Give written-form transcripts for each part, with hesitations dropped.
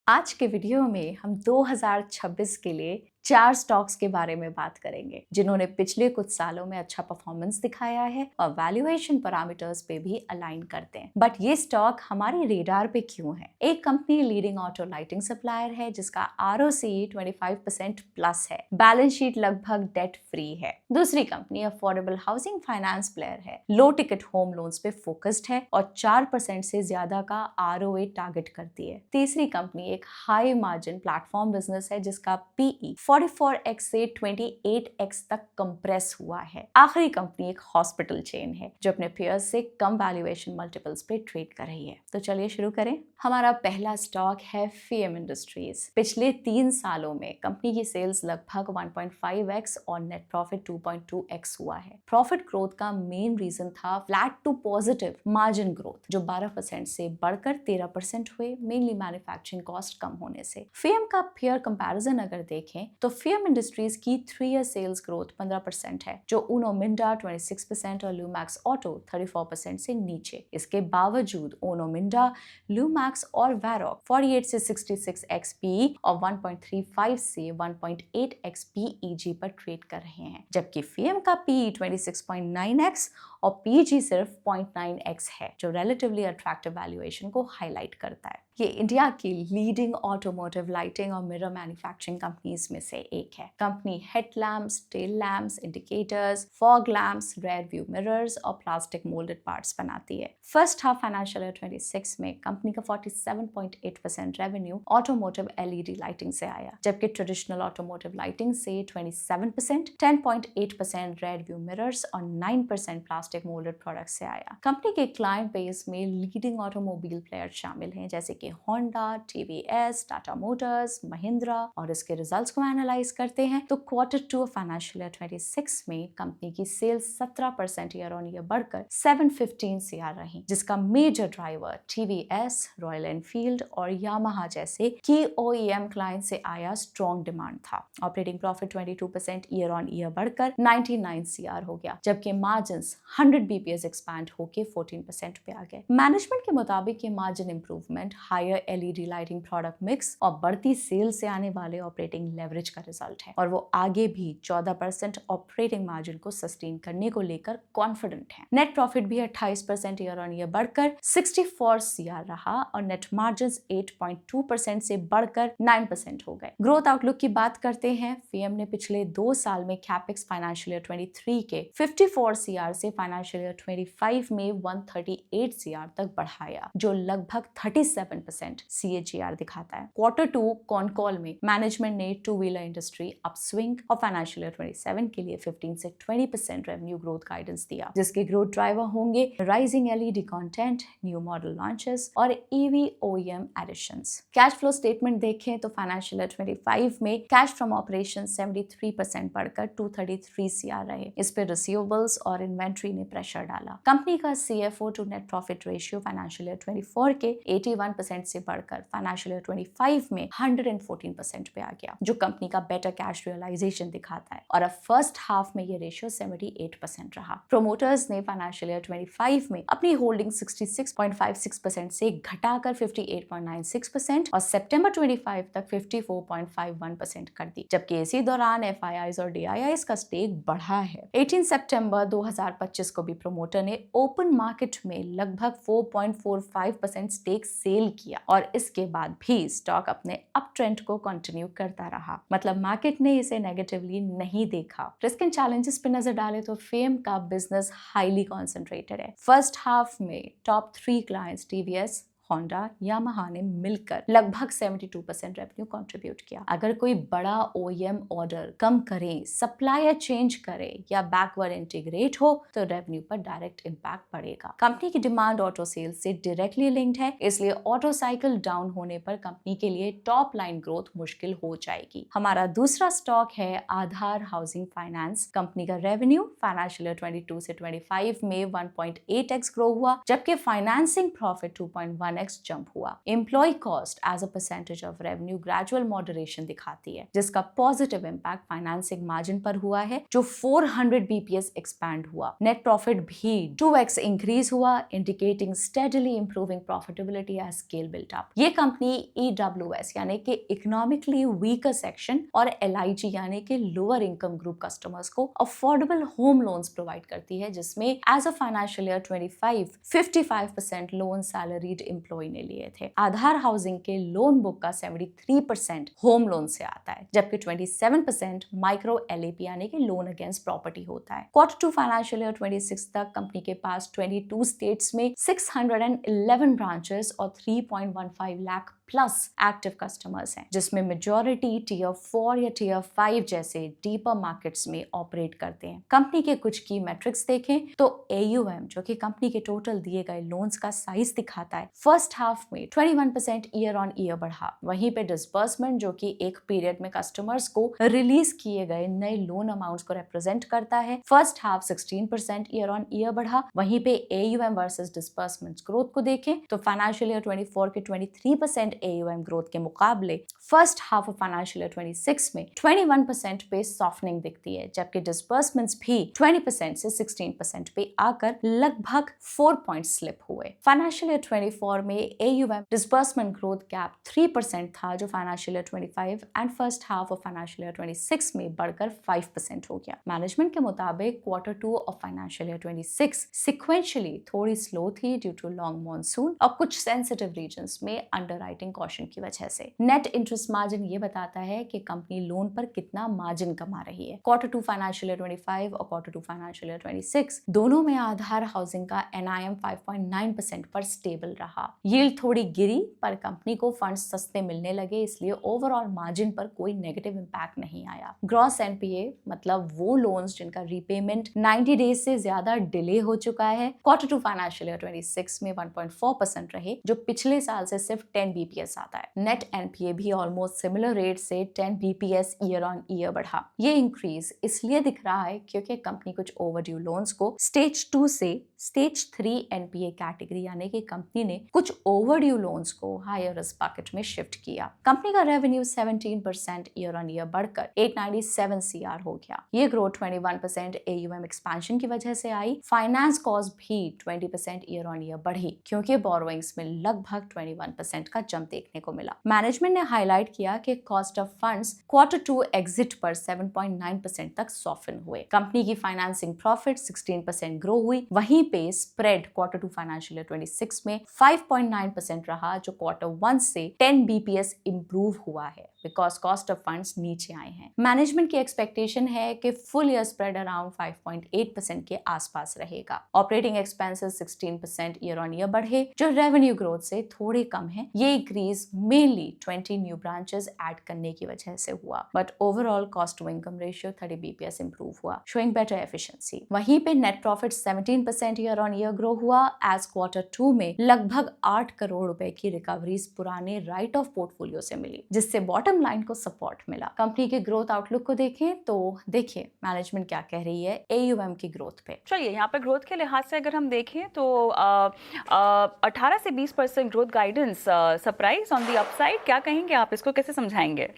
आज के वीडियो में हम 2026 के लिए 4 स्टॉक्स के बारे में बात करेंगे जिन्होंने पिछले कुछ सालों में अच्छा परफॉर्मेंस दिखाया है और वैल्यूएशन पैरामीटर्स पे भी अलाइन करते हैं। बट ये स्टॉक हमारे रेडार पे क्यों है? एक company leading auto lighting supplier है जिसका ROCE 25% प्लस है, बैलेंस शीट लगभग डेट फ्री है। दूसरी company affordable housing finance player है, लो टिकट होम लोन्स पे फोकस्ड है और 4% से ज्यादा का ROA टारगेट करती है। तीसरी कंपनी एक हाई मार्जिन प्लेटफॉर्म बिजनेस है जिसका PE 44x से 28x तक कंप्रेस हुआ है। आखिरी कंपनी एक हॉस्पिटल चेन है जो अपने पेयर्स से कम वैल्यूएशन मल्टीपल्स पे ट्रेड कर रही है। तो चलिए शुरू करें। हमारा पहला स्टॉक है FEM इंडस्ट्रीज। पिछले 3 सालों में कंपनी की सेल्स लगभग 1.5x और नेट प्रॉफिट 2.2x हुआ है। प्रॉफिट ग्रोथ का मेन रीजन था flat to positive margin growth जो 12% से बढ़कर 13% हुए, मेनली मैन्युफैक्चरिंग कॉस्ट कम होने से। FEM का पेयर कंपैरिजन अगर देखें तो FEM इंडस्ट्रीज की 3 ईयर सेल्स ग्रोथ 15% है जो उनो मिंडा 26% और लूमैक्स ऑटो 34% से नीचे। इसके बावजूद उनो मिंडा, लूमैक्स और वैरॉक 48 से 66x PE और 1.35 से 1.8x PEG पर ट्रेड कर रहे हैं, जबकि FEM का PE 26.9x और PEG सिर्फ 0.9x है जो रिलेटिवली अट्रैक्टिव वैल्यूएशन को हाईलाइट करता है। ये इंडिया की लीडिंग ऑटोमोटिव लाइटिंग और मिरर मैन्युफैक्चरिंग कंपनीज में से एक है। Company headlamps, tail lamps, indicators, fog lamps, rear view mirrors और प्लास्टिक मोल्डेड पार्ट्स बनाती है। फर्स्ट हाफ फाइनेंशियल ईयर 26 में कंपनी का 47.8% रेवेन्यू ऑटोमोटिव LED लाइटिंग से आया, जबकि ट्रेडिशनल ऑटोमोटिव लाइटिंग से 27%, 10.8% रेयर व्यू मिरर्स और 9% प्लास्टिक मोल्डेड प्रोडक्ट्स से आया। कंपनी के क्लाइंट बेस में लीडिंग ऑटोमोबाइल प्लेयर शामिल हैं जैसे कि Honda, TVS, Tata Motors, Mahindra. और इसके रिजल्ट्स को एनालाइज करते हैं तो Q2 फाइनेंशियल ईयर 26 में कंपनी की सेल्स 17% ईयर ऑन ईयर बढ़कर 715 CR रही, जिसका major driver TVS, Royal Enfield और यामाहा जैसे की OEM क्लाइंट से आया स्ट्रॉन्ग डिमांड था। Operating profit 22% year on year बढ़कर 99 CR हो गया, जबकि मार्जिन्स 100 BPS एक्सपैंड होकर 14% पे आ गए। मैनेजमेंट के मुताबिक ये margin improvement higher LED lighting product mix और बढ़ती सेल से आने वाले ऑपरेटिंग लेवरेज का रिजल्ट है और वो आगे भी 14% ऑपरेटिंग मार्जिन को सस्टेन करने को लेकर कॉन्फिडेंट है। नेट प्रॉफिट भी 28% ईयर ऑन ईयर बढ़कर 64 CR रहा और नेट मार्जिन्स 8.2% से बढ़कर 9% हो गए। ग्रोथ आउटलुक की बात करते हैं। FEM ने पिछले 2 साल में कैपेक्स फाइनेंशियल ईयर 23 के 54 CR से फाइनेंशियल ईयर 25 में 138 CR तक बढ़ाया, जो लगभग 37% CAGR दिखाता है। Q2 कॉन कॉल में मैनेजमेंट ने टू व्हीलर इंडस्ट्री अपस्विंग और फाइनेंशियल ईयर 27 के लिए 15 से 20% रेवेन्यू ग्रोथ गाइडेंस दिया, जिसके ग्रोथ ड्राइवर होंगे rising LED content, new model launches और EV OEM additions. Cash flow statement देखें तो फाइनेंशियल ईयर 25 में कैश फ्रॉम ऑपरेशन 73% बढ़कर 233 CR रहे। इस पे रिसीवेबल्स और इन्वेंट्री ने प्रेशर डाला। कंपनी का CFO to net profit ratio financial year 24 के 81% से बढ़कर फाइनेंशियल ईयर 25 में 114% पे आ गया, जो कंपनी का बेटर कैश रियलाइजेशन दिखाता है। और अब फर्स्ट हाफ में ये रेशियो 78% रहा। प्रोमोटर्स ने फाइनेंशियल ईयर 25 में अपनी होल्डिंग 66.56% से घटाकर 58.96% और सितंबर 25 तक 54.51% कर दी, जबकि इसी दौरान FIIs और DIIs का स्टेक बढ़ा है। 18 सितंबर 2025 को भी प्रोमोटर ने ओपन मार्केट में लगभग 4.45% स्टेक सेल किया और इसके बाद भी स्टॉक अपने अप ट्रेंड को कंटिन्यू करता रहा। मतलब मार्केट ने इसे नेगेटिवली नहीं देखा। रिस्क एंड चैलेंजेस पे नजर डालें तो FEM का बिजनेस हाईली कॉन्सेंट्रेटेड है। फर्स्ट हाफ में top 3 clients TVS, Honda, Yamaha ने मिलकर लगभग 72% रेवेन्यू कंट्रीब्यूट किया। अगर कोई बड़ा OEM ऑर्डर कम करे, सप्लायर चेंज करे या बैकवर्ड इंटीग्रेट हो तो रेवेन्यू पर डायरेक्ट इंपैक्ट पड़ेगा। कंपनी की डिमांड ऑटो सेल्स से डायरेक्टली लिंक्ड है, इसलिए ऑटो साइकिल डाउन होने पर कंपनी के लिए टॉप लाइन ग्रोथ मुश्किल हो जाएगी। हमारा दूसरा स्टॉक है आधार हाउसिंग फाइनेंस। कंपनी का रेवेन्यू फाइनेंशियल ईयर 22 से 25 में 1.8x ग्रो हुआ, जबकि financing profit 2.1x 2x jump हुआ। Employ cost as a percentage of revenue gradual moderation दिखाती है, जिसका पॉजिटिव इंपैक्ट फाइनेंसिंग मार्जिन पर हुआ है, जो 400 BPS एक्सपैंड हुआ। नेट प्रॉफिट भी 2x इंक्रीज हुआ, indicating steadily improving profitability as scale built up. ये कंपनी EWS यानी कि इकोनॉमिकली वीकर सेक्शन और LIG यानी कि लोअर इनकम ग्रुप कस्टमर्स को अफोर्डेबल होम लोन्स प्रोवाइड करती है, जिसमें as a financial year 25 55% loan salaried employee ने लिए थे। आधार हाउसिंग के लोन बुक का 73% होम लोन से आता है, जबकि 27% माइक्रो LAP यानी कि लोन अगेंस्ट प्रॉपर्टी होता है। Q2 फाइनेंशियल ईयर 26 तक कंपनी के पास 22 स्टेट्स में 611 ब्रांचेस और 3.15 लाख प्लस एक्टिव कस्टमर्स हैं, जिसमें मेजॉरिटी टियर 4 या टियर 5 जैसे डीपर मार्केट्स में ऑपरेट करते हैं। कंपनी के कुछ की मैट्रिक्स देखें तो AUM, जो कि कंपनी के टोटल दिए गए लोन्स का साइज दिखाता है, फर्स्ट हाफ में 21% ईयर ऑन ईयर बढ़ा। वहीं पे डिसबर्समेंट, जो कि एक पीरियड में कस्टमर्स को रिलीज किए गए नए लोन अमाउंट्स को रिप्रेजेंट करता है, first half 16% year on year बढ़ा। वहीं पे AUM वर्सेस डिसबर्समेंट्स ग्रोथ को देखें तो फाइनेंशियल ईयर 24 के 23% AUM ग्रोथ के मुकाबले first half of financial year 26 में 21% पे सॉफ्टनिंग दिखती है, जबकि डिसबर्समेंट्स भी 20% से 16% पे आकर लगभग 4 पॉइंट स्लिप हुए। फाइनेंशियल ईयर 24 में AUM डिसबर्समेंट ग्रोथ गैप 3% था, जो financial year 25 and first half of financial year 26 में बढ़कर 5% हो गया। मैनेजमेंट के मुताबिक Q2 of financial year 26 sequentially थोड़ी स्लो थी ड्यू टू लॉन्ग मॉनसून और कुछ सेंसिटिव रीजन्स में अंडरराइटिंग कॉशन की वजह से। नेट इंटरेस्ट मार्जिन ये बताता है कि कंपनी लोन पर कितना मार्जिन कमा रही है। Q2 फाइनेंशियल ईयर 25 और Q2 फाइनेंशियल ईयर 26 दोनों में आधार हाउसिंग का NIM 5.9% पर स्टेबल रहा। यील्ड थोड़ी गिरी, पर कंपनी को फंड्स सस्ते मिलने लगे, इसलिए ओवरऑल मार्जिन पर कोई नेगेटिव इंपैक्ट नहीं आया। ग्रॉस NPA मतलब वो लोन्स जिनका रीपेमेंट 90 डेज से ज्यादा डिले हो चुका है, Q2 फाइनेंशियल ईयर 26 में 1.4% रहे, जो पिछले साल से सिर्फ 10 BPS आता है। नेट NPA भी ऑलमोस्ट सिमिलर रेट से 10 BPS ईयर ऑन ईयर बढ़ा। ये इंक्रीज इसलिए दिख रहा है क्योंकि कंपनी कुछ ओवरड्यू लोन्स को स्टेज 2 से स्टेज 3 NPA कैटेगरी यानी कि कंपनी ने कुछ ओवरड्यू लोन्स को हायर रिस्क बकेट में शिफ्ट किया। कंपनी का रेवेन्यू 17% ईयर ऑन ईयर बढ़कर 897 CR हो गया। ये ग्रोथ 21% AUM एक्सपेंशन की वजह से आई। फाइनेंस कॉस्ट भी 20% ईयर ऑन ईयर बढ़ी, क्योंकि बोरोइंग्स में लगभग 21% का जंप देखने को मिला। मैनेजमेंट ने हाईलाइट किया कि cost of funds Q2 exit पर 7.9% तक सॉफ्टन हुए। कंपनी की फाइनेंसिंग प्रॉफिट 16% ग्रो हुई। वहीं पे स्प्रेड Q2 फाइनेंशियल ईयर 26 में 5.9% रहा, जो Q1 से 10 BPS इंप्रूव हुआ है बिकॉज कॉस्ट ऑफ फंड्स नीचे आए हैं। मैनेजमेंट की एक्सपेक्टेशन है कि फुल ईयर स्प्रेड अराउंड 5.8% के आसपास रहेगा। Operating expenses 16% year on year बढ़े, जो रेवेन्यू ग्रोथ से थोड़े कम है। ये increase mainly 20 new branches add करने की वजह से हुआ, but overall cost to income ratio 30 BPS improve हुआ, शोइंग बेटर एफिशिएंसी। वहीं पे net profit 17% year on year grow हुआ एज Q2 में लगभग 8 करोड़ रुपए की रिकवरीज पुराने राइट ऑफ पोर्टफोलियो से मिली, जिससे बॉटम लाइन को सपोर्ट मिला। कंपनी के ग्रोथ आउटलुक को देखें तो देखिए मैनेजमेंट क्या कह रही है AUM की ग्रोथ पे। चलिए यहाँ पे ग्रोथ के लिहाज से अगर हम देखें तो 18 से 20% growth guidance surprise on the upside, क्या कहेंगे आप, इसको कैसे समझाएंगे?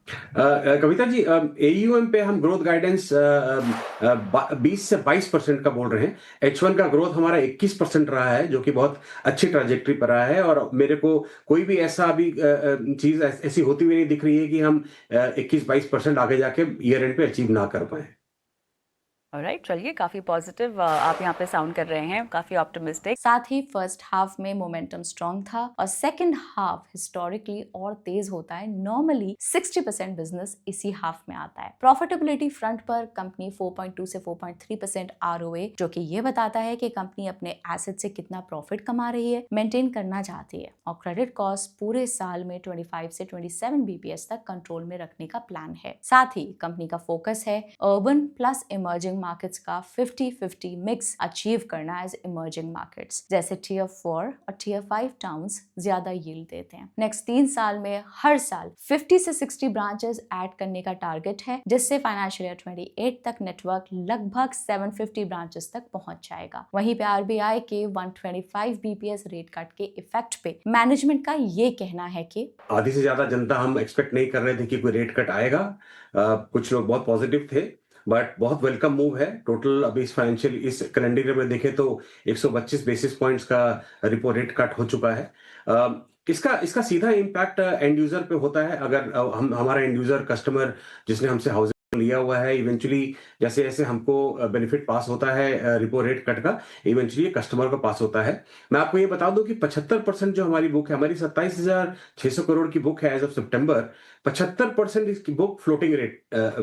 कविता जी, AUM पे हम ग्रोथ गाइडेंस 20 से 22% का बोल रहे हैं। H1 का ग्रोथ हमारा 21% रहा है, जो कि बहुत अच्छी ट्रैजेक्टरी पर रहा है, और मेरे को कोई भी ऐसा अभी चीज ऐसी होती हुई नहीं दिख रही है कि हम 21-22% आगे जाके ईयर एंड पे अचीव ना कर पाए। ऑलराइट, चलिए काफी पॉजिटिव आप यहाँ पे साउंड कर रहे हैं, काफी ऑप्टिमिस्टिक। साथ ही फर्स्ट हाफ में मोमेंटम स्ट्रॉन्ग था और सेकंड हाफ हिस्टोरिकली और तेज होता है। नॉर्मली 60% बिजनेस इसी हाफ में आता है। प्रॉफिटेबिलिटी फ्रंट पर कंपनी 4.2 से 4.3% ROA, जो कि ये बताता है कि कंपनी अपने एसेट से कितना प्रॉफिट कमा रही है, मेंटेन करना चाहती है। और क्रेडिट कॉस्ट पूरे साल में 25 से 27 BPS तक कंट्रोल में रखने का प्लान है। साथ ही कंपनी का फोकस है urban plus emerging emerging markets का 50-50 मिक्स अचीव करना एज इमर्जिंग मार्केट्स, जैसे टियर 4 और टियर 5 टाउन्स ज्यादा यील्ड देते हैं। नेक्स्ट 3 साल में हर साल 50 से 60 ब्रांचेस ऐड करने का टारगेट है, जिससे फाइनेंशियल ईयर 28 तक नेटवर्क लगभग 750 ब्रांचेस तक पहुंच जाएगा। वहीं पे आरबीआई के 125 बीपीएस रेट कट के इफेक्ट पे मैनेजमेंट का ये कहना है कि आधी से ज्यादा जनता हम एक्सपेक्ट नहीं कर रहे थे कि कोई रेट कट आएगा। कुछ लोग बहुत पॉजिटिव थे, बट बहुत वेलकम मूव है। टोटल अभी इस कैलेंडर ईयर में देखें तो 125 बेसिस पॉइंट्स का रिपो रेट कट हो चुका है। इसका सीधा इम्पैक्ट एंड यूजर पे होता है। अगर हमारा एंड यूजर कस्टमर जिसने हमसे हाउसिंग लिया हुआ है, इवेंचुअली जैसे जैसे हमको बेनिफिट पास होता है रिपो रेट कट का, इवेंचुअली कस्टमर को पास होता है। मैं आपको ये बता दूं कि 75% जो हमारी बुक है, हमारी 27,600 करोड़ की बुक है एज ऑफ सितंबर, 75% इसकी बुक फ्लोटिंग रेट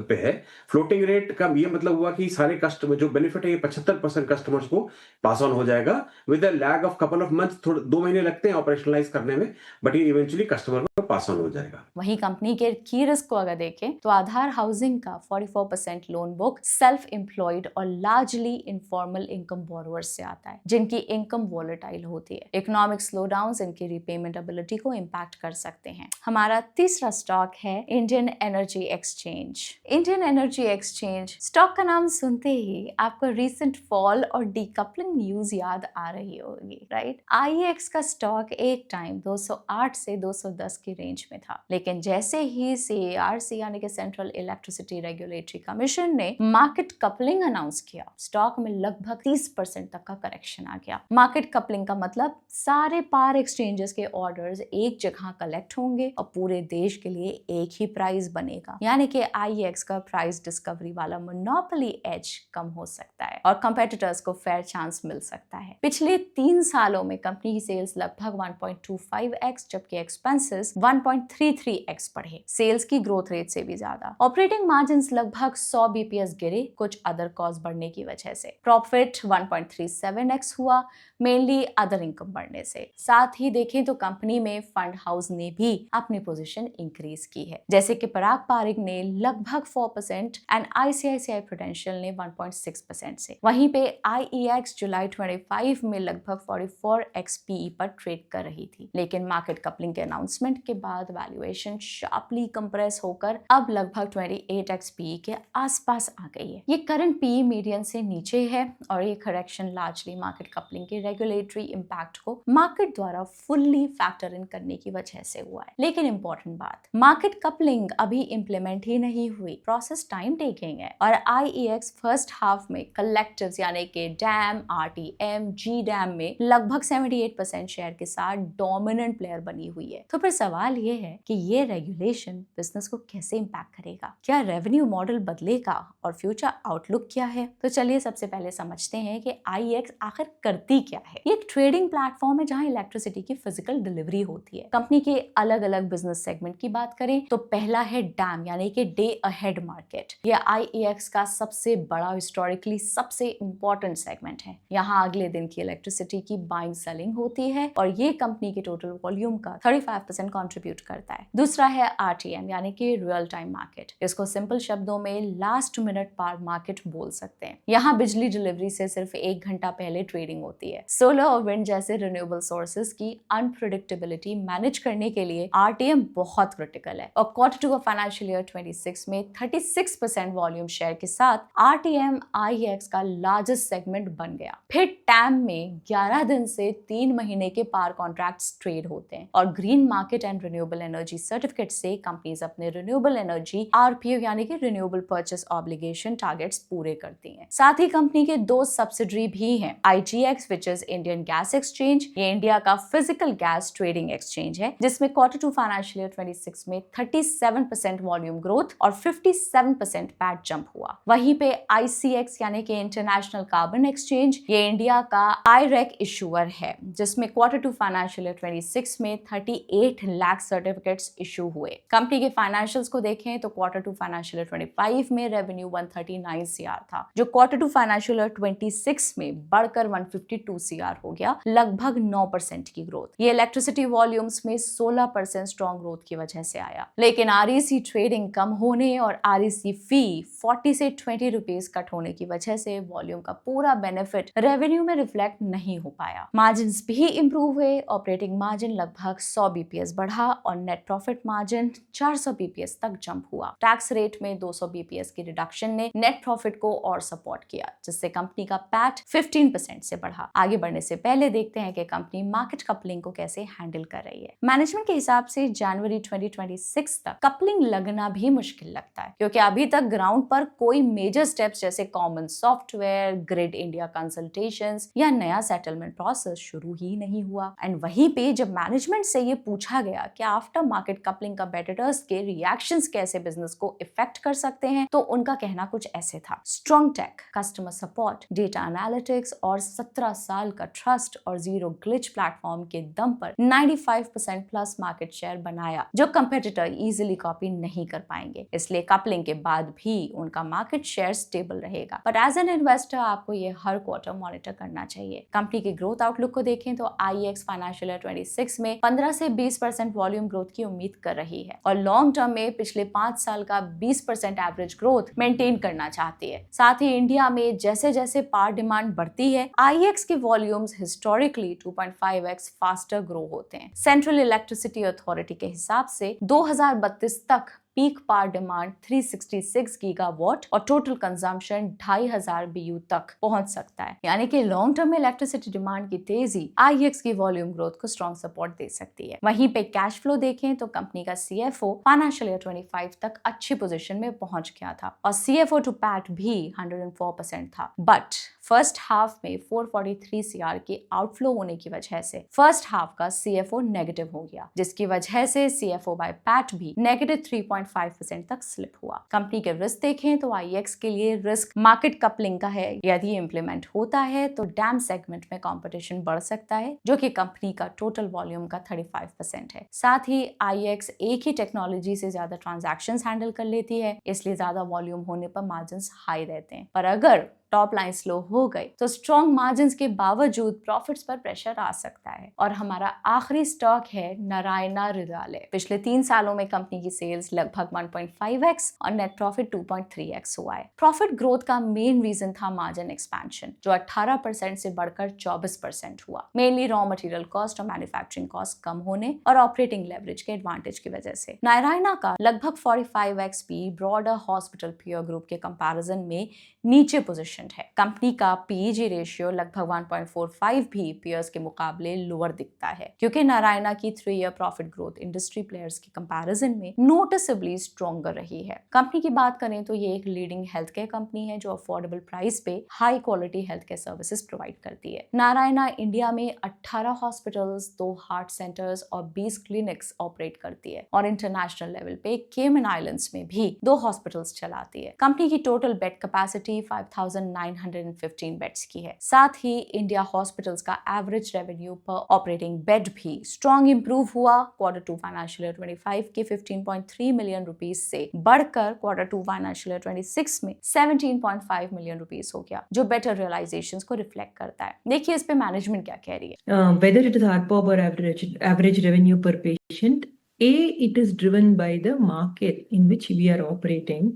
पे है। फ्लोटिंग रेट का ये मतलब हुआ कि सारे कस्टमर जो बेनिफिट है ये 75% कस्टमर्स को पास ऑन हो जाएगा with a lag of couple of months. थोड़े 2 महीने लगते हैं ऑपरेशनलाइज करने में, बट ये इवेंचुअली कस्टमर को पास ऑन हो जाएगा। वहीं कंपनी के की रिस्क को अगर देखें तो आधार हाउसिंग का 44% लोन बुक सेल्फ एम्प्लॉयड और लार्जली इनफॉर्मल इनकम बोरोवर्स से आता है, जिनकी इनकम वॉलेटाइल होती है। इकोनॉमिक स्लोडाउन्स इनकी रीपेमेंट एबिलिटी को इम्पैक्ट कर सकते हैं। हमारा तीसरा स्टॉक है Indian energy exchange. Indian energy exchange stock का नाम सुनते ही आपको रीसेंट फॉल और डीकपलिंग न्यूज याद आ रही होगी, राइट? आईईएक्स का स्टॉक एक टाइम 208 से 210 की रेंज में था, लेकिन जैसे ही सीईआरसी यानी कि सेंट्रल इलेक्ट्रिसिटी रेगुलेटरी कमीशन ने मार्केट कपलिंग अनाउंस किया, स्टॉक में लगभग 30% तक का करेक्शन आ गया। मार्केट कपलिंग का मतलब सारे पावर एक्सचेंजेस के ऑर्डर्स एक जगह कलेक्ट होंगे और पूरे देश के लिए एक ही प्राइस बनेगा, यानी कि आईईएक्स का प्राइस डिस्कवरी वाला मोनोपोली एज कम हो सकता है और कंपेटिटर्स को फेयर चांस मिल सकता है। पिछले 3 सालों में कंपनी की सेल्स लगभग 1.25x जबकि एक्सपेंसेस 1.33x बढ़े, सेल्स की ग्रोथ रेट से भी ज्यादा। ऑपरेटिंग मार्जिन्स लगभग 100 बीपीएस गिरे कुछ अदर कॉस्ट बढ़ने की वजह से। प्रॉफिट 1.37x हुआ, मेनली अदर इनकम बढ़ने से। साथ ही देखें तो कंपनी में फंड हाउस ने भी अपनी पोजीशन इंक्रीज की है, जैसे कि पराग पारिक ने लगभग 4% एंड आईसीआईसीआई प्रूडेंशियल ने 1.6% से। वहीं पे आईईएक्स जुलाई 25 में लगभग 44x पीई पर ट्रेड कर रही थी, लेकिन मार्केट कपलिंग के अनाउंसमेंट के बाद वैल्यूएशन शार्पली कंप्रेस होकर अब लगभग 28x पीई के आसपास आ गई है। ये करंट पीई मीडियन से नीचे है और ये करेक्शन लार्जली मार्केट कपलिंग के रेगुलेटरी इंपैक्ट को मार्केट द्वारा फुल्ली फैक्टर इन करने की वजह से हुआ है। लेकिन इंपॉर्टेंट बात, मार्केट कपलिंग अभी इंप्लीमेंट ही नहीं हुई, प्रोसेस टाइम टेकिंग है और आईईएक्स फर्स्ट हाफ में कलेक्टिव्स यानी कि डैम, आरटीएम, जी डैम में लगभग 78% शेयर के साथ डोमिनेंट प्लेयर बनी हुई है। तो फिर सवाल ये है कि ये रेगुलेशन बिजनेस को कैसे इंपैक्ट करेगा, क्या रेवेन्यू मॉडल बदलेगा और फ्यूचर आउटलुक क्या है? तो चलिए सबसे पहले समझते हैं कि आईईएक्स आखिर करती क्या है। ये एक ट्रेडिंग प्लेटफॉर्म है जहां इलेक्ट्रिसिटी की फिजिकल डिलीवरी होती है। कंपनी के अलग अलग बिजनेस सेगमेंट की बात करें तो पहला है डैम यानी कि डे अहेड मार्केट। ये आईईएक्स का सबसे बड़ा हिस्टोरिकली सबसे इंपॉर्टेंट सेगमेंट है। यहाँ अगले दिन की इलेक्ट्रिसिटी की बाइंग सेलिंग होती है और ये कंपनी के टोटल वॉल्यूम का 35% कंट्रीब्यूट करता है। दूसरा है आरटीएम यानी कि रियल टाइम मार्केट। इसको सिंपल शब्दों में लास्ट मिनट पार मार्केट बोल सकते हैं। यहाँ बिजली डिलीवरी से सिर्फ 1 घंटा पहले ट्रेडिंग होती है। सोलर और विंड जैसे रिन्यूएबल सोर्सेज की अनप्रेडिक्टेबिलिटी मैनेज करने के लिए आरटीएम बहुत क्रिटिकल है और क्वार्टर 2 ऑफ फाइनेंशियल ईयर 26 में 36% वॉल्यूम शेयर के साथ आरटीएम आईईएक्स का लार्जेस्ट सेगमेंट बन गया। फिर टैम में 11 दिन से 3 महीने के पावर कॉन्ट्रैक्ट्स ट्रेड होते हैं और green market and renewable energy certificate से कंपनीज अपने रिन्यूएबल एनर्जी आरपीओ यानी कि रिन्यूएबल परचेस ऑब्लिगेशन टारगेट्स पूरे करती हैं। साथ ही कंपनी के 2 सब्सिडरी भी हैं, IGX which is Indian gas exchange, ये इंडिया का फिजिकल गैस ट्रेडिंग एक्सचेंज है जिसमें क्वार्टर 2 फाइनेंशियल ईयर 26 में 37% वॉल्यूम ग्रोथ और 57% पैट जंप हुआ। वहीं पे आईसीएक्स यानी कि इंटरनेशनल कार्बन एक्सचेंज, ये इंडिया का आईरेक इशूअर है जिसमें क्वार्टर 2 फाइनेंशियल ईयर 26 में 38 लाख सर्टिफिकेट्स इशू हुए। कंपनी के फाइनेंशियल्स को देखें तो क्वार्टर 2 फाइनेंशियल फाइनेंशियल ईयर 25 में रेवेन्यू 139 सीआर था, जो क्वार्टर टू फाइनेंशियल ईयर 26 में बढ़कर 152 सीआर हो गया, लगभग 9% की ग्रोथ। ये इलेक्ट्रिसिटी वॉल्यूम्स में 16% स्ट्रॉन्ग ग्रोथ की वजह से आया, लेकिन आरईसी ट्रेडिंग कम होने और आरईसी फी 40 से 20 रुपीस कट होने की वजह से वॉल्यूम का पूरा बेनिफिट रेवेन्यू में रिफ्लेक्ट नहीं हो पाया। मार्जिन भी इंप्रूव हुए, ऑपरेटिंग मार्जिन लगभग 100 बीपीएस बढ़ा और नेट प्रॉफिट मार्जिन 400 बीपीएस तक जंप हुआ। टैक्स रेट में 200 बीपीएस की रिडक्शन ने नेट प्रॉफिट को और सपोर्ट किया, जिससे कंपनी का पैट 15% से बढ़ा। आगे बढ़ने से पहले देखते हैं कि कंपनी मार्केट कपलिंग को कैसे हैंडल कर रही है। मैनेजमेंट के हिसाब से जनवरी 2026 तक कपलिंग लगना भी मुश्किल लगता है, क्योंकि अभी तक ग्राउंड पर कोई मेजर स्टेप्स जैसे common software, grid India consultations या नया सेटलमेंट प्रोसेस शुरू ही नहीं हुआ। एंड वहीं पे जब मैनेजमेंट से ये पूछा गया कि आफ्टर मार्केट कपलिंग कंपेटिटर्स के रिएक्शंस कैसे बिजनेस को इफेक्ट कर सकते हैं, तो उनका कहना कुछ ऐसे था: strong tech, customer support, data analytics और 17 साल का ट्रस्ट और जीरो ग्लिच प्लेटफॉर्म के दम पर 95% प्लस मार्केट शेयर बनाया, जो कंपेटिटर इजीली कॉपी नहीं कर पाएंगे। इसलिए कपलिंग के बाद भी उनका मार्केट शेयर स्टेबल रहेगा। बट एज एन इन्वेस्टर आपको ये हर क्वार्टर मॉनिटर करना चाहिए। कंपनी की ग्रोथ आउटलुक को देखें तो आईएक्स फाइनेंशियल ईयर 26 में 15 से 20% वॉल्यूम ग्रोथ की उम्मीद कर रही है और लॉन्ग टर्म में पिछले 5 साल का 20% एवरेज ग्रोथ मेंटेन करना चाहती है। साथ ही इंडिया में जैसे जैसे पावर डिमांड बढ़ती है, आईएक्स के volumes historically 2.5x faster grow होते हैं। सेंट्रल इलेक्ट्रिसिटी अथॉरिटी के हिसाब से 2032 तक पीक पावर डिमांड 366 गीगावाट और टोटल कंजम्पशन 2500 BU तक पहुंच सकता है। यानी कि लॉन्ग टर्म में इलेक्ट्रिसिटी डिमांड की तेजी आईएक्स की वॉल्यूम ग्रोथ को स्ट्रॉन्ग सपोर्ट दे सकती है। वहीं पे कैश फ्लो देखें तो कंपनी का सीएफओ फाइनेंशियल ईयर 25 तक अच्छी पोजीशन में पहुंच गया था और सीएफओ टू पैट भी 104% था। बट फर्स्ट हाफ में 443 सीआर की आउटफ्लो होने की वजह से फर्स्ट हाफ का सीएफओ नेगेटिव हो गया, जिसकी वजह से सीएफओ बाय पैट भी नेगेटिव 3.5% तक स्लिप हुआ। कंपनी के रिस्क देखें तो आईएक्स के लिए रिस्क मार्केट कपलिंग का है। यदि इंप्लीमेंट होता है तो डैम सेगमेंट में कंपटीशन बढ़ सकता है, जो कि कंपनी का टोटल वॉल्यूम का 35% है। साथ ही आईएक्स एक ही टेक्नोलॉजी से ज्यादा ट्रांजैक्शंस हैंडल कर लेती है, इसलिए ज्यादा वॉल्यूम होने पर मार्जिन्स हाई रहते हैं। पर अगर टॉप लाइन स्लो हो गई तो स्ट्रॉन्ग मार्जिन्स के बावजूद प्रॉफिट्स पर प्रेशर आ सकता है। और हमारा आखिरी स्टॉक है नारायण हृदयालय। पिछले 3 सालों में कंपनी की सेल्स लगभग 1.5x और नेट प्रॉफिट 2.3x हुआ है। प्रॉफिट ग्रोथ का मेन रीजन था मार्जिन एक्सपेंशन, जो 18% से बढ़कर 24% हुआ। मेनली रॉ मटेरियल कॉस्ट और मैन्युफैक्चरिंग कॉस्ट कम होने और ऑपरेटिंग लेवरेज के एडवांटेज की वजह से। नारायण का लगभग 45x P broader hospital peer group के कंपैरिजन में नीचे पोजीशन है। कंपनी का पीईजी रेशियो लगभग 1.45 भी पीयर्स के मुकाबले लोअर दिखता है, क्योंकि नारायण की 3 year profit growth industry players के कंपैरिजन में नोटिसेबली स्ट्रॉन्गर रही है। कंपनी की बात करें तो ये एक लीडिंग हेल्थ केयर कंपनी है जो अफोर्डेबल प्राइस पे high quality health care services provide करती है। नारायण इंडिया में 18 हॉस्पिटल्स, 2 हार्ट सेंटर्स और 20 क्लिनिक्स ऑपरेट करती है और इंटरनेशनल लेवल पे केमन आइलैंड्स में भी 2 हॉस्पिटल्स चलाती है। कंपनी की टोटल बेड कैपेसिटी 5,915 बेड्स की है। साथ ही इंडिया हॉस्पिटल्स का एवरेज रेवेन्यू पर ऑपरेटिंग बेड भी स्ट्रॉन्ग इंप्रूव हुआ। क्वार्टर 2 फाइनेंशियल ईयर 25 के 15.3 मिलियन रुपीस से बढ़कर क्वार्टर 2 फाइनेंशियल ईयर 26 में 17.5 मिलियन रुपीस हो गया, जो बेटर रियलाइजेशंस को रिफ्लेक्ट करता है। देखिए इस पे मैनेजमेंट क्या कह रही है। Whether it is ARPOB or average revenue per patient, it is driven by the market in which we are operating.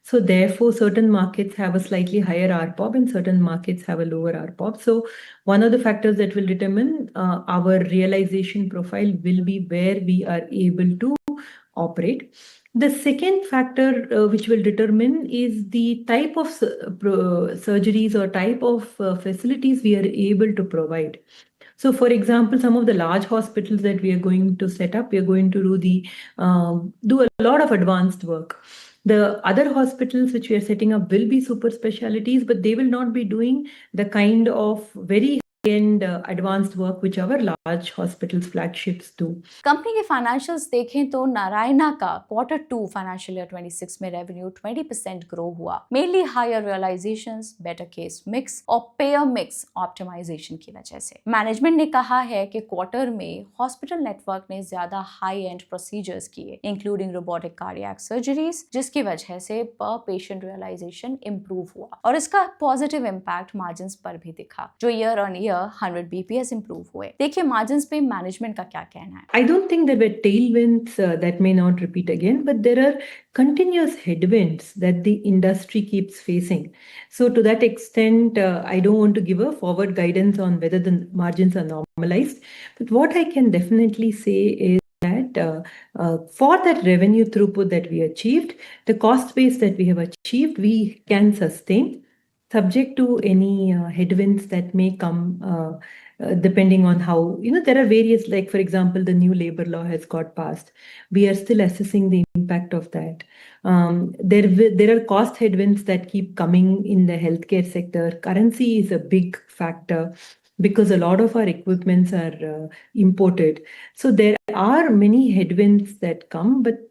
So therefore, certain markets have a slightly higher ARPOB and certain markets have a lower ARPOB. So one of the factors that will determine our realization profile will be where we are able to operate. The second factor which will determine is the type of surgeries or type of facilities we are able to provide. So, for example, some of the large hospitals that we are going to set up, we are going to do a lot of advanced work. The other hospitals which we are setting up will be super specialties, but they will not be doing the kind of very high-end advanced work which our large hospitals flagships do. Company के financials देखें तो नारायणा का Q2 financial year 26 में revenue 20% grow हुआ, mainly higher realisations, better case mix और payer mix optimisation की वजह से। मैनेजमेंट ने कहा है कि क्वार्टर में हॉस्पिटल नेटवर्क ने ज्यादा हाई एंड प्रोसीजर्स किए, इंक्लूडिंग रोबोटिक कार्डियक सर्जरीज, जिसकी वजह से पर पेशेंट रियलाइजेशन इंप्रूव हुआ और इसका पॉजिटिव इम्पैक्ट मार्जिन्स पर भी दिखा, जो year on year 100 BPS improve हुए। देखिए मार्जिन्स पे मैनेजमेंट का क्या कहना है। I don't think there were tailwinds that may not repeat again, but there are continuous headwinds that the industry keeps facing. So, to that extent, I don't want to give a forward guidance on whether the margins are normalized. But what I can definitely say is that for that revenue throughput that we achieved, the cost base that we have achieved, we can sustain, subject to any headwinds that may come. Depending on how, there are various, like for example, the new labor law has got passed. We are still assessing the impact of that. There are cost headwinds that keep coming in the healthcare sector. Currency is a big factor because a lot of our equipments are imported. So there are many headwinds that come, but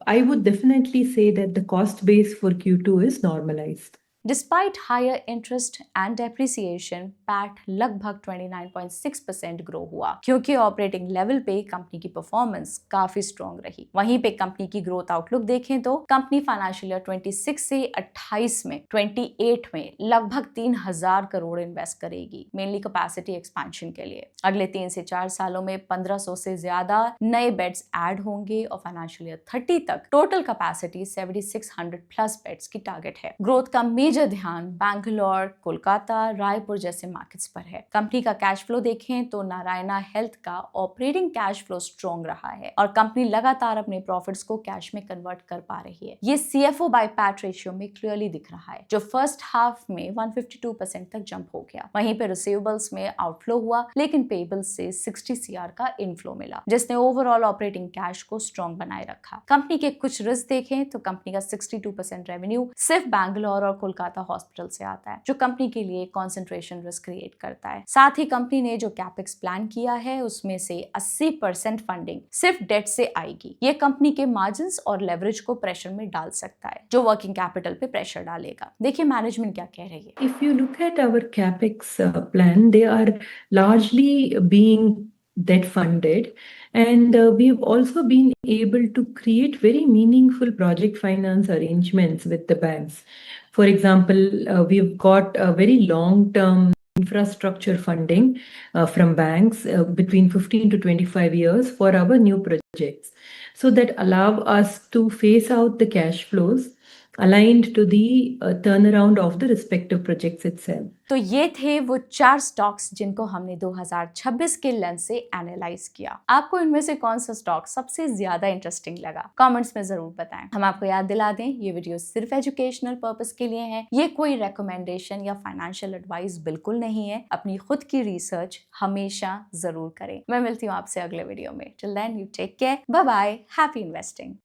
I would definitely say that the cost base for Q2 is normalized. Despite higher interest and depreciation, PAT लगभग 29.6% grow हुआ, क्योंकि operating level पे company की performance काफी strong रही। वहीं पे company की ग्रोथ आउटलुक देखें तो कंपनी फाइनेंशियल ईयर 26 से 28 में 28 में लगभग 3000 करोड़ इन्वेस्ट करेगी, मेनली कैपेसिटी एक्सपेंशन के लिए। अगले 3 से 4 सालों में 1500 से ज्यादा नए बेड्स ऐड होंगे और फाइनेंशियल ईयर 30 तक टोटल कैपेसिटी 7600 प्लस बेड्स की टारगेट है। ग्रोथ का मेजर ध्यान बैंगलोर, कोलकाता, रायपुर जैसे मार्केट्स पर है। कंपनी का कैश फ्लो देखें तो नारायणा हेल्थ का ऑपरेटिंग कैश फ्लो स्ट्रॉन्ग रहा है और कंपनी लगातार अपने प्रॉफिट्स को कैश में कन्वर्ट कर पा रही है। ये CFO बाय पैट रेशियो में क्लियरली दिख रहा है, जो फर्स्ट हाफ में 152% तक जंप हो गया। वहीं पे रिसीवेबल्स में आउटफ्लो हुआ, लेकिन पेबल्स से 60 CR का इनफ्लो मिला, जिसने ओवरऑल ऑपरेटिंग कैश को स्ट्रॉन्ग बनाए रखा। कंपनी के कुछ रिस्क देखें तो कंपनी का 62% रेवेन्यू सिर्फ बैंगलोर और कोलकाता हॉस्पिटल से आता है, जो कंपनी के लिए कंसंट्रेशन रिस्क क्रिएट करता है। साथ ही कंपनी ने जो कैपेक्स प्लान किया है उसमें से 80% फंडिंग सिर्फ डेट से आएगी। ये कंपनी के मार्जिन्स और लेवरेज को प्रेशर में डाल सकता है, जो वर्किंग कैपिटल पे प्रेशर डालेगा। देखिए मैनेजमेंट क्या कह रही है। If you look at our capex plan, they are largely being debt funded, and we've also been able to create very meaningful project finance arrangements with the banks. For example, we've got a very long-term infrastructure funding from banks between 15 to 25 years for our new projects, so that allow us to phase out the cash flows aligned to the turnaround of the respective projects itself. तो ये थे वो 4 stocks जिनको हमने 2026 के lens से analyse किया। आपको इनमें से कौन सा स्टॉक सबसे ज्यादा इंटरेस्टिंग लगा, कमेंट्स में जरूर बताएं। हम आपको याद दिला दें, ये वीडियो सिर्फ एजुकेशनल पर्पस के लिए है, ये कोई रिकमेंडेशन या फाइनेंशियल एडवाइस बिल्कुल नहीं है। अपनी खुद की रिसर्च हमेशा जरूर करें। मैं मिलती हूँ आपसे अगले वीडियो में। Till then you take care, bye bye, happy investing.